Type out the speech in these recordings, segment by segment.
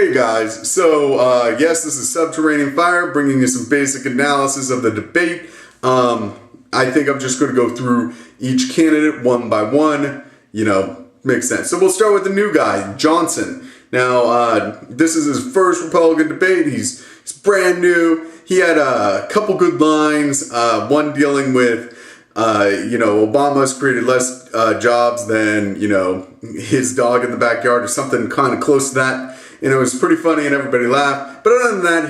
Hey guys, so yes, this is Subterranean Fire, bringing you some basic analysis of the debate. I think I'm just going to go through each candidate one by one, makes sense. So we'll start with the new guy, Johnson. Now, this is his first Republican debate. He's brand new. He had a couple good lines, one dealing with, Obama's created less jobs than, his dog in the backyard or something kind of close to that. And it was pretty funny and everybody laughed. But other than that,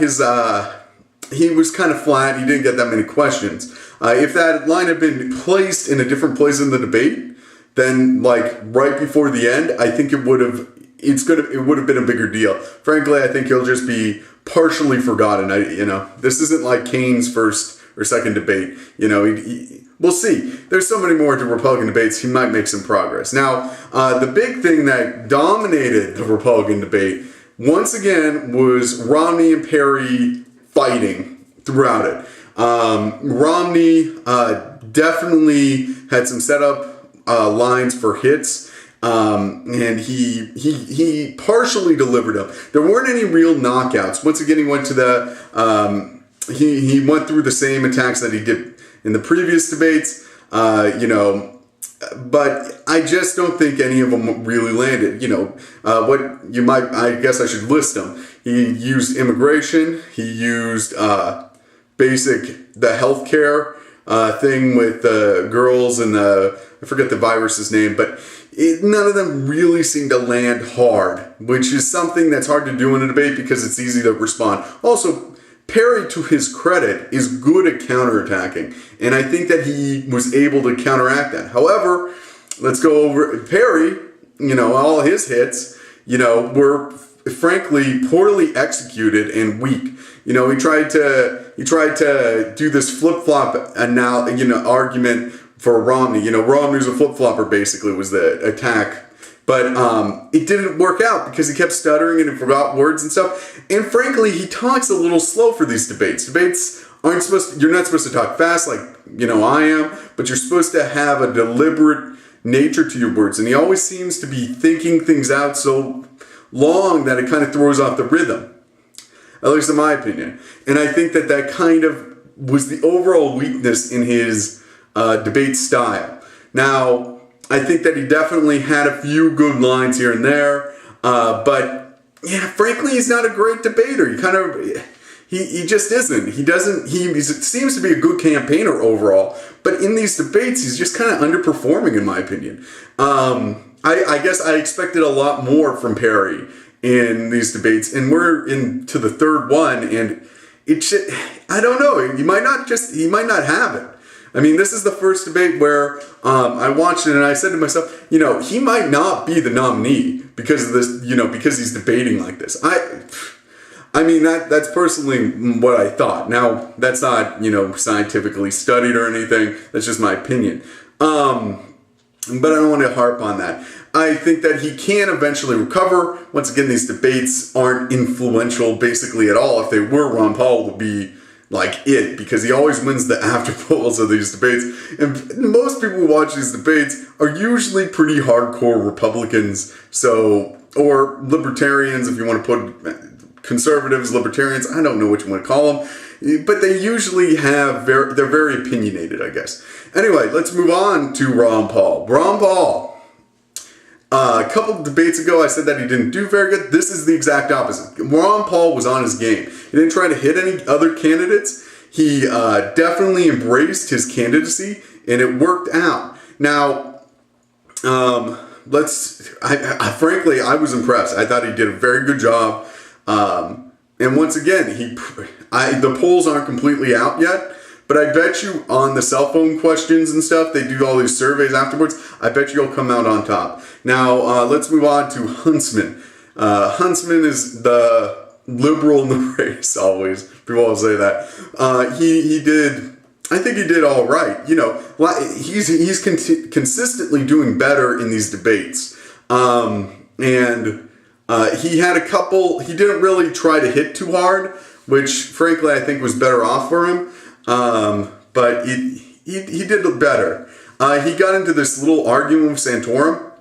he was kind of flat. He didn't get that many questions. If that line had been placed in a different place in the debate, then like right before the end, I think it would have been a bigger deal. Frankly, I think he'll just be partially forgotten. This isn't like Cain's first or second debate. We'll see. There's so many more to Republican debates. He might make some progress. Now, the big thing that dominated the Republican debate once again was Romney and Perry fighting throughout it. Romney definitely had some setup lines for hits. And he partially delivered them. There weren't any real knockouts. Once again, he went to the he went through the same attacks that he did in the previous debates. But I just don't think any of them really landed. I guess I should list them. He used immigration. He used the healthcare thing with the girls and I forget the virus's name, but none of them really seem to land hard, which is something that's hard to do in a debate because it's easy to respond. Also, Perry, to his credit, is good at counterattacking, and I think that he was able to counteract that. However, let's go over Perry. All his hits, were frankly poorly executed and weak. He tried to do this flip-flop argument for Romney. Romney's a flip-flopper, basically, was the attack. But it didn't work out because he kept stuttering and he forgot words and stuff. And frankly, he talks a little slow for these debates. Debates you're not supposed to talk fast like, I am, but you're supposed to have a deliberate nature to your words. And he always seems to be thinking things out so long that it kind of throws off the rhythm, at least in my opinion. And I think that kind of was the overall weakness in his debate style. Now, I think that he definitely had a few good lines here and there, but yeah, frankly, he's not a great debater. He just isn't. He seems to be a good campaigner overall, but in these debates, he's just kind of underperforming, in my opinion. I guess I expected a lot more from Perry in these debates, and we're into the third one, and I don't know. He might not have it. I mean, this is the first debate where I watched it and I said to myself, he might not be the nominee because of this, because he's debating like this. I mean, that's personally what I thought. Now, that's not, scientifically studied or anything. That's just my opinion. But I don't want to harp on that. I think that he can eventually recover. Once again, these debates aren't influential basically at all. If they were, Ron Paul would be because he always wins the after polls of these debates. And most people who watch these debates are usually pretty hardcore Republicans, or libertarians, if you want to put conservatives, libertarians, I don't know what you want to call them, but they usually they're very opinionated, I guess. Anyway, let's move on to Ron Paul. Ron Paul. A couple of debates ago, I said that he didn't do very good. This is the exact opposite. Ron Paul was on his game. He didn't try to hit any other candidates. He definitely embraced his candidacy, and it worked out. Now, frankly, I was impressed. I thought he did a very good job. And once again, the polls aren't completely out yet. But I bet you on the cell phone questions and stuff, they do all these surveys afterwards, I bet you'll come out on top. Now, let's move on to Huntsman. Huntsman is the liberal in the race, always. People always say that. I think he did all right. He's consistently doing better in these debates. He had a couple, he didn't really try to hit too hard, which frankly I think was better off for him. But he did look better. He got into this little argument with Santorum,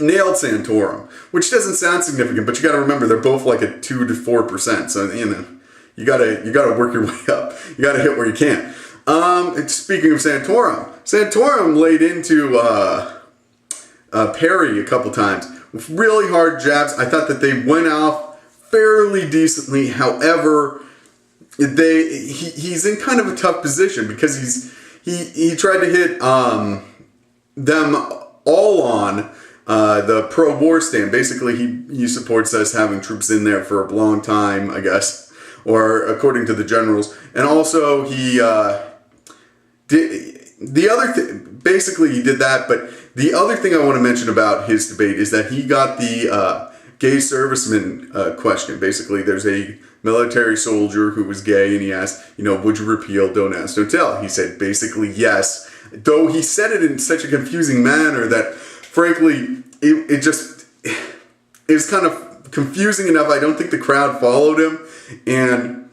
nailed Santorum, which doesn't sound significant, but you got to remember they're both like at 2 to 4%. So you gotta work your way up. You gotta hit where you can. Speaking of Santorum laid into Perry a couple times with really hard jabs. I thought that they went off fairly decently. However, he's in kind of a tough position because he tried to hit them all on the pro-war stand. Basically, he supports us having troops in there for a long time, I guess, or according to the generals. And also, he did the other thing. Basically, he did that. But the other thing I want to mention about his debate is that he got the gay serviceman question. Basically, there's a military soldier who was gay, and he asked, would you repeal Don't Ask, Don't Tell? He said basically yes, though he said it in such a confusing manner that, frankly, it was kind of confusing enough. I don't think the crowd followed him, and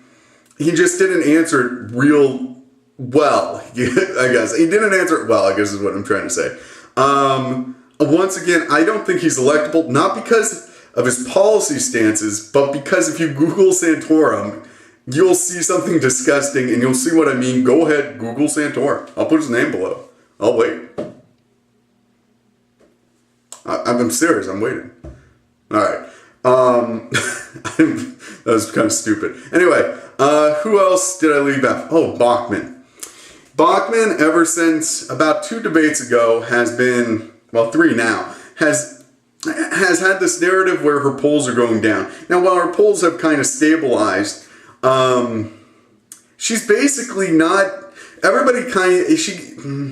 he just didn't answer it real well, I guess. He didn't answer it well, I guess is what I'm trying to say. Once again, I don't think he's electable, not because of his policy stances, but because if you Google Santorum, you'll see something disgusting, and you'll see what I mean. Go ahead, Google Santorum. I'll put his name below. I'll wait. I'm serious. I'm waiting. All right. That was kind of stupid. Anyway, who else did I leave out? Oh, Bachmann. Bachmann, ever since about 2 debates ago, has been, well, 3 now, has had this narrative where her polls are going down. Now, while her polls have kind of stabilized, she's basically not, everybody kind of,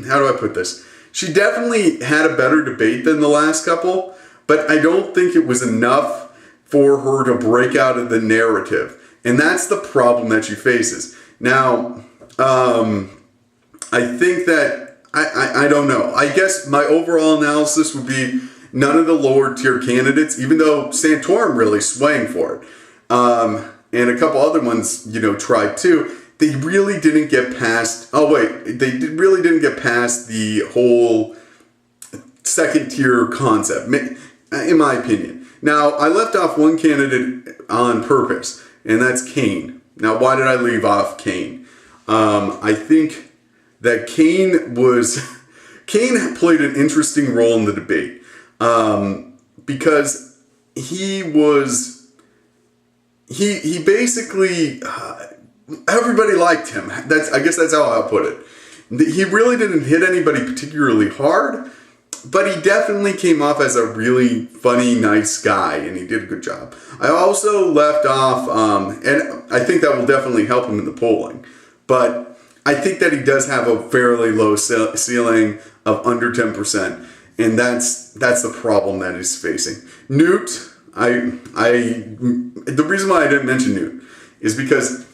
how do I put this? She definitely had a better debate than the last couple, but I don't think it was enough for her to break out of the narrative. And that's the problem that she faces. Now, I think that, I don't know. I guess my overall analysis would be none of the lower tier candidates, even though Santorum really swang for it. And a couple other ones, tried too. They really didn't get past, really didn't get past the whole second tier concept, in my opinion. Now, I left off one candidate on purpose, and that's Cain. Now, why did I leave off Cain? I think that Cain played an interesting role in the debate, because he basically, everybody liked him. I guess that's how I'll put it. He really didn't hit anybody particularly hard, but he definitely came off as a really funny, nice guy, and he did a good job. I also left off, and I think that will definitely help him in the polling, but I think that he does have a fairly low ceiling of under 10%, and that's the problem that he's facing. Newt, the reason why I didn't mention Newt is because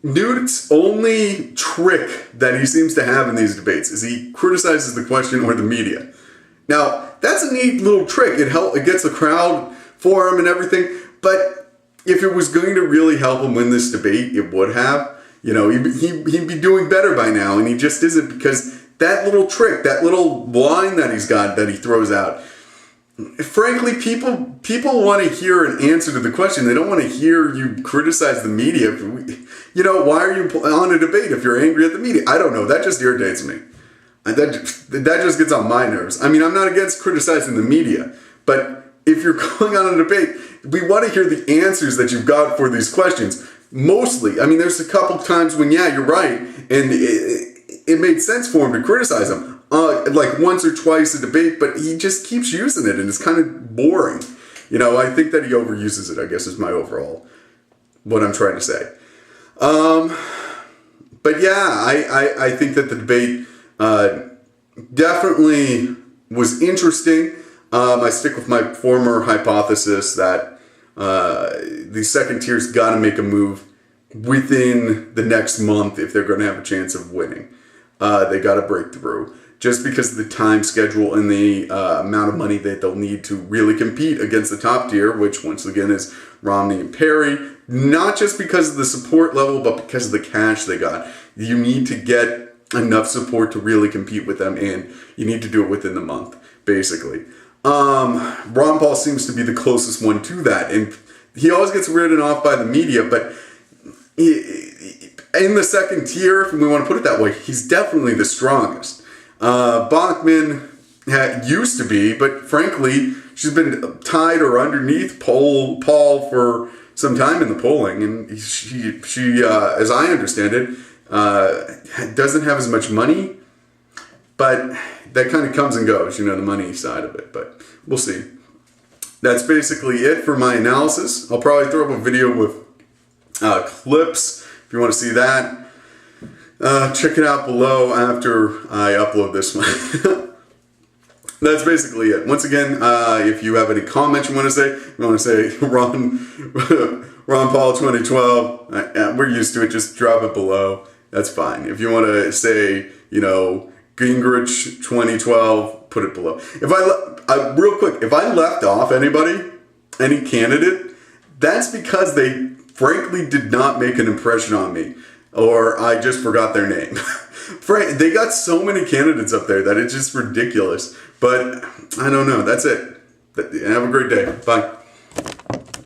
Newt's only trick that he seems to have in these debates is he criticizes the question or the media. Now, that's a neat little trick. It gets the crowd for him and everything, but if it was going to really help him win this debate, it would have. He'd be doing better by now, and he just isn't, because that little trick, that little line that he's got that he throws out, frankly, people want to hear an answer to the question. They don't want to hear you criticize the media. Why are you on a debate if you're angry at the media? I don't know. That just irritates me. That just gets on my nerves. I mean, I'm not against criticizing the media, but if you're going on a debate, we want to hear the answers that you've got for these questions. Mostly. I mean, there's a couple times when, yeah, you're right, and it made sense for him to criticize him. Like once or twice a debate, but he just keeps using it, and it's kind of boring. I think that he overuses it, I guess, is my overall, what I'm trying to say. But yeah, I think that the debate definitely was interesting. I stick with my former hypothesis that the second tier's got to make a move within the next month if they're going to have a chance of winning. They got to break through. Just because of the time schedule and the amount of money that they'll need to really compete against the top tier, which once again is Romney and Perry. Not just because of the support level, but because of the cash they got. You need to get enough support to really compete with them, and you need to do it within the month, basically. Ron Paul seems to be the closest one to that. And he always gets written off by the media, but in the second tier, if we want to put it that way, he's definitely the strongest. Bachmann used to be, but frankly, she's been tied or underneath Paul for some time in the polling, and she as I understand it, doesn't have as much money, but that kind of comes and goes, the money side of it, but we'll see. That's basically it for my analysis. I'll probably throw up a video with clips if you want to see that. Check it out below after I upload this one. That's basically it. Once again, if you have any comments you want to say Ron Paul 2012, we're used to it, just drop it below. That's fine. If you want to say, Gingrich 2012, put it below. Real quick, if I left off any candidate, that's because they frankly did not make an impression on me, or I just forgot their name. They got so many candidates up there that it's just ridiculous. But I don't know. That's it. Have a great day. Bye.